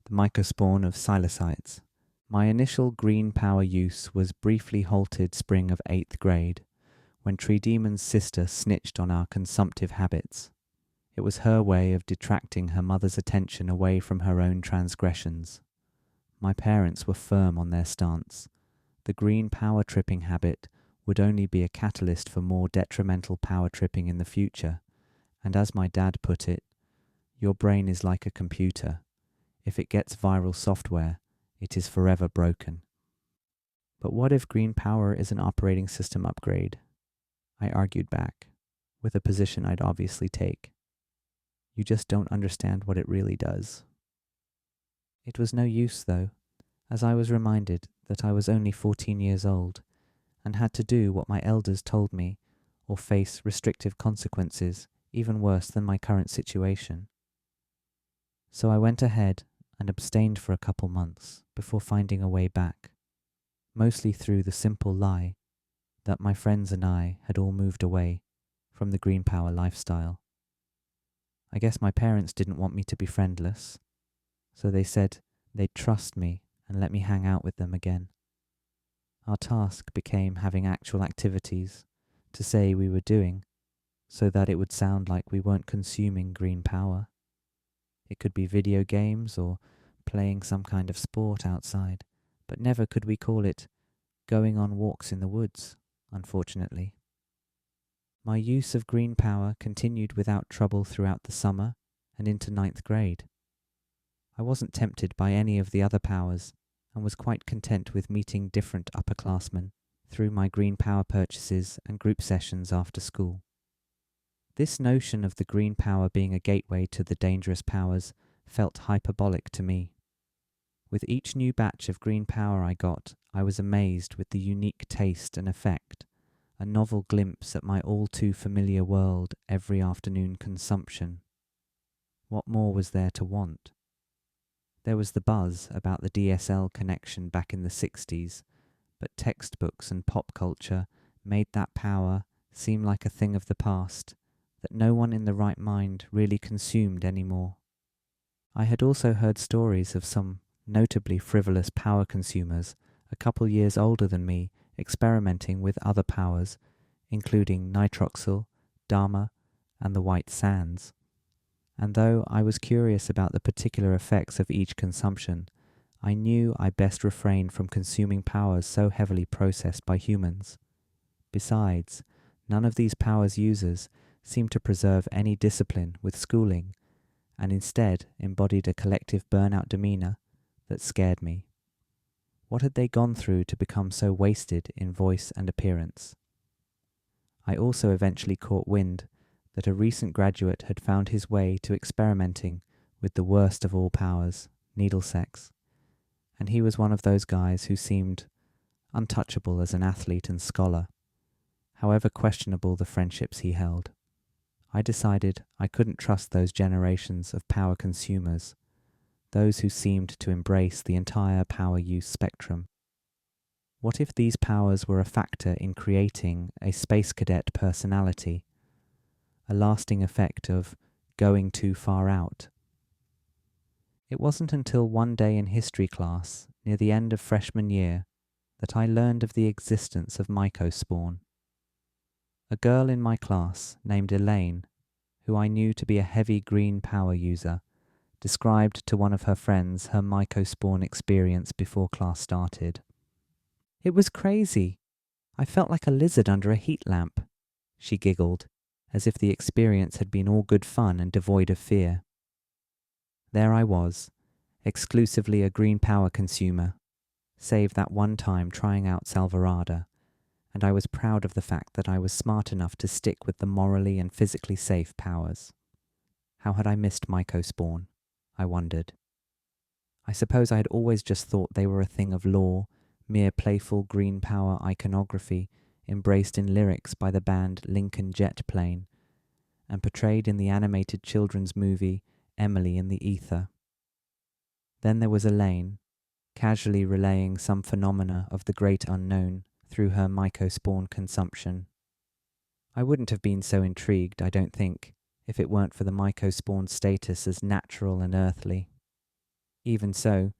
the Mycospawn of Psilocytes. My initial green power use was briefly halted spring of 8th grade, when Tree Demon's sister snitched on our consumptive habits. It was her way of detracting her mother's attention away from her own transgressions. My parents were firm on their stance. The green power tripping habit would only be a catalyst for more detrimental power tripping in the future, and as my dad put it, your brain is like a computer. If it gets viral software, it is forever broken. But what if green power is an operating system upgrade? I argued back, with a position I'd obviously take. You just don't understand what it really does. It was no use, though, as I was reminded that I was only 14 years old and had to do what my elders told me or face restrictive consequences even worse than my current situation. So I went ahead and abstained for a couple months before finding a way back, mostly through the simple lie that my friends and I had all moved away from the green power lifestyle. I guess my parents didn't want me to be friendless, so they said they'd trust me and let me hang out with them again. Our task became having actual activities to say we were doing so that it would sound like we weren't consuming green power. It could be video games or playing some kind of sport outside, but never could we call it going on walks in the woods, unfortunately. My use of green power continued without trouble throughout the summer and into 9th grade. I wasn't tempted by any of the other powers and was quite content with meeting different upperclassmen through my green power purchases and group sessions after school. This notion of the green power being a gateway to the dangerous powers felt hyperbolic to me. With each new batch of green power I got, I was amazed with the unique taste and effect, a novel glimpse at my all too familiar world every afternoon consumption. What more was there to want? There was the buzz about the DSL connection back in the 60s, but textbooks and pop culture made that power seem like a thing of the past that no one in the right mind really consumed anymore. I had also heard stories of some notably frivolous power consumers a couple years older than me experimenting with other powers, including nitroxyl, dharma, and the white sands. And though I was curious about the particular effects of each consumption, I knew I best refrain from consuming powers so heavily processed by humans. Besides, none of these powers' users seemed to preserve any discipline with schooling, and instead embodied a collective burnout demeanour that scared me. What had they gone through to become so wasted in voice and appearance? I also eventually caught wind that a recent graduate had found his way to experimenting with the worst of all powers, needle sex, and he was one of those guys who seemed untouchable as an athlete and scholar, however questionable the friendships he held. I decided I couldn't trust those generations of power consumers, those who seemed to embrace the entire power use spectrum. What if these powers were a factor in creating a space cadet personality, a lasting effect of going too far out? It wasn't until one day in history class, near the end of freshman year, that I learned of the existence of Mycospawn. A girl in my class named Elaine, who I knew to be a heavy green power user, described to one of her friends her Mycospawn experience before class started. "It was crazy. I felt like a lizard under a heat lamp," she giggled, as if the experience had been all good fun and devoid of fear. There I was, exclusively a green power consumer, save that one time trying out Salvarada, and I was proud of the fact that I was smart enough to stick with the morally and physically safe powers. How had I missed Mycospawn? I wondered. I suppose I had always just thought they were a thing of lore, mere playful green power iconography embraced in lyrics by the band Lincoln Jet Plane, and portrayed in the animated children's movie Emily in the Ether. Then there was Elaine, casually relaying some phenomena of the great unknown through her Mycospawn consumption. I wouldn't have been so intrigued, I don't think, if it weren't for the Mycospawn status as natural and earthly. Even so,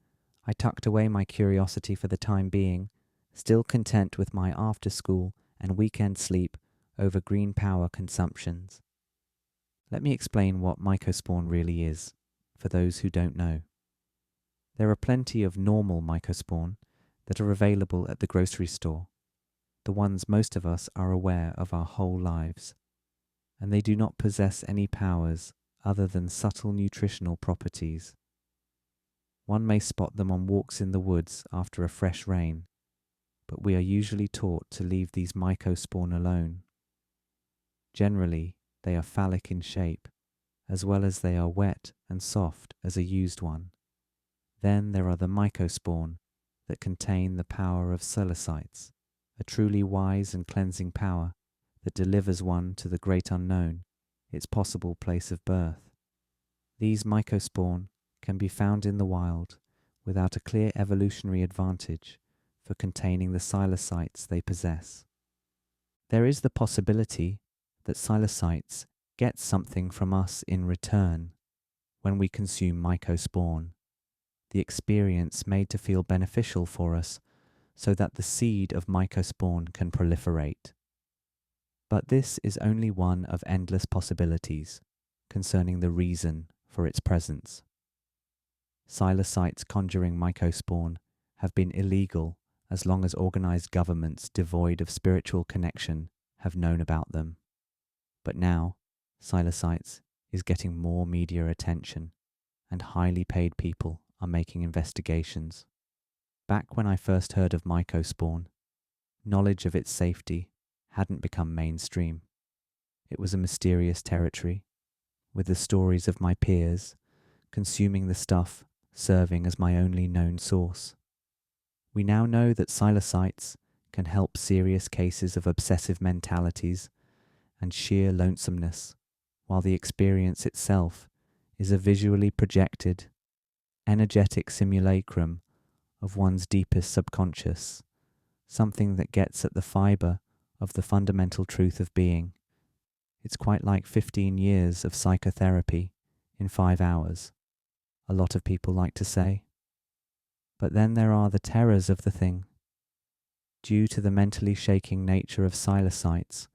I tucked away my curiosity for the time being, still content with my after-school and weekend sleep over green power consumptions. Let me explain what mycospawn really is, for those who don't know. There are plenty of normal mycospawn that are available at the grocery store, the ones most of us are aware of our whole lives, and they do not possess any powers other than subtle nutritional properties. One may spot them on walks in the woods after a fresh rain, but we are usually taught to leave these mycospawn alone. Generally, they are phallic in shape, as well as they are wet and soft as a used one. Then there are the mycospawn that contain the power of psilocytes, a truly wise and cleansing power that delivers one to the great unknown, its possible place of birth. These mycospawn can be found in the wild without a clear evolutionary advantage for containing the psilocytes they possess. There is the possibility that psilocytes get something from us in return when we consume mycospawn, the experience made to feel beneficial for us so that the seed of mycospawn can proliferate. But this is only one of endless possibilities concerning the reason for its presence. Psilocytes conjuring mycospawn have been illegal as long as organized governments devoid of spiritual connection have known about them. But now, psilocytes is getting more media attention, and highly paid people are making investigations. Back when I first heard of mycospawn, knowledge of its safety hadn't become mainstream. It was a mysterious territory, with the stories of my peers consuming the stuff serving as my only known source. We now know that psilocytes can help serious cases of obsessive mentalities and sheer lonesomeness, while the experience itself is a visually projected, energetic simulacrum of one's deepest subconscious, something that gets at the fibre of the fundamental truth of being. It's quite like 15 years of psychotherapy in 5 hours, a lot of people like to say. But then there are the terrors of the thing. Due to the mentally shaking nature of psilocytes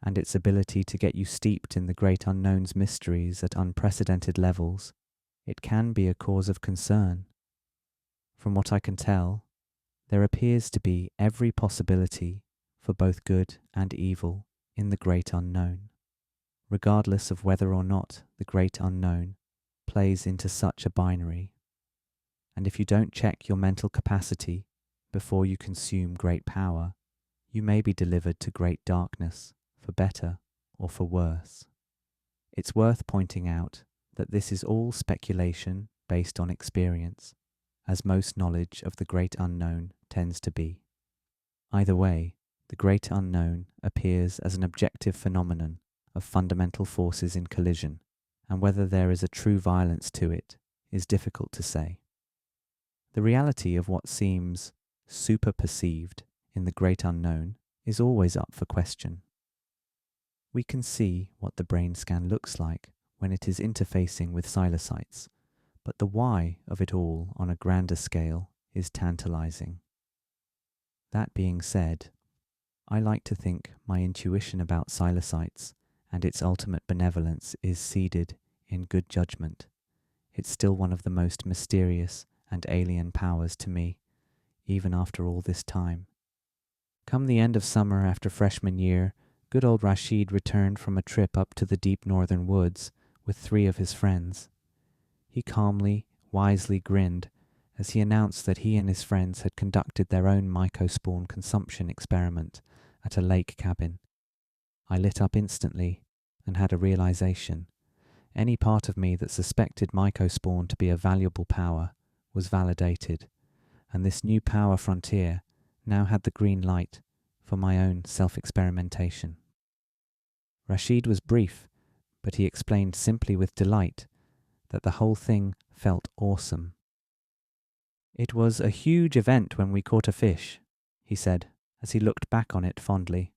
and its ability to get you steeped in the great unknown's mysteries at unprecedented levels, it can be a cause of concern. From what I can tell, there appears to be every possibility for both good and evil in the great unknown, regardless of whether or not the great unknown plays into such a binary. And if you don't check your mental capacity before you consume great power, you may be delivered to great darkness, for better or for worse. It's worth pointing out that this is all speculation based on experience, as most knowledge of the great unknown tends to be. Either way, the great unknown appears as an objective phenomenon of fundamental forces in collision, and whether there is a true violence to it is difficult to say. The reality of what seems super-perceived in the great unknown is always up for question. We can see what the brain scan looks like when it is interfacing with psilocytes, but the why of it all on a grander scale is tantalizing. That being said, I like to think my intuition about psilocytes and its ultimate benevolence is seeded in good judgment. It's still one of the most mysterious and alien powers to me, even after all this time. Come the end of summer after freshman year, good old Rashid returned from a trip up to the deep northern woods with 3 of his friends. He calmly, wisely grinned as he announced that he and his friends had conducted their own mycospawn consumption experiment at a lake cabin. I lit up instantly and had a realization. Any part of me that suspected mycospawn to be a valuable power was validated, and this new power frontier now had the green light for my own self-experimentation. Rashid was brief, but he explained simply with delight that the whole thing felt awesome. "It was a huge event when we caught a fish," he said, as he looked back on it fondly.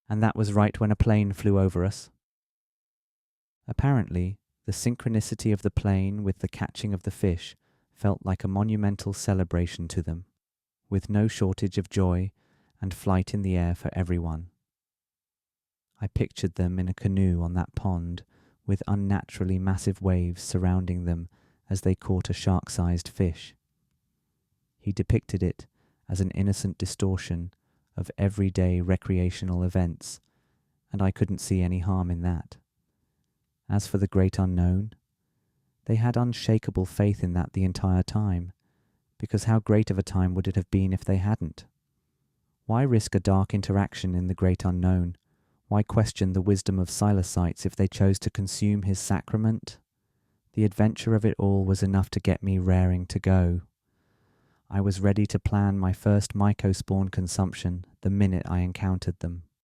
"And that was right when a plane flew over us." Apparently, the synchronicity of the plane with the catching of the fish felt like a monumental celebration to them, with no shortage of joy and flight in the air for everyone. I pictured them in a canoe on that pond, with unnaturally massive waves surrounding them as they caught a shark-sized fish. He depicted it as an innocent distortion of everyday recreational events, and I couldn't see any harm in that. As for the great unknown, they had unshakable faith in that the entire time, because how great of a time would it have been if they hadn't? Why risk a dark interaction in the great unknown? Why question the wisdom of Psilocytes if they chose to consume his sacrament? The adventure of it all was enough to get me raring to go. I was ready to plan my first mycospawn consumption the minute I encountered them.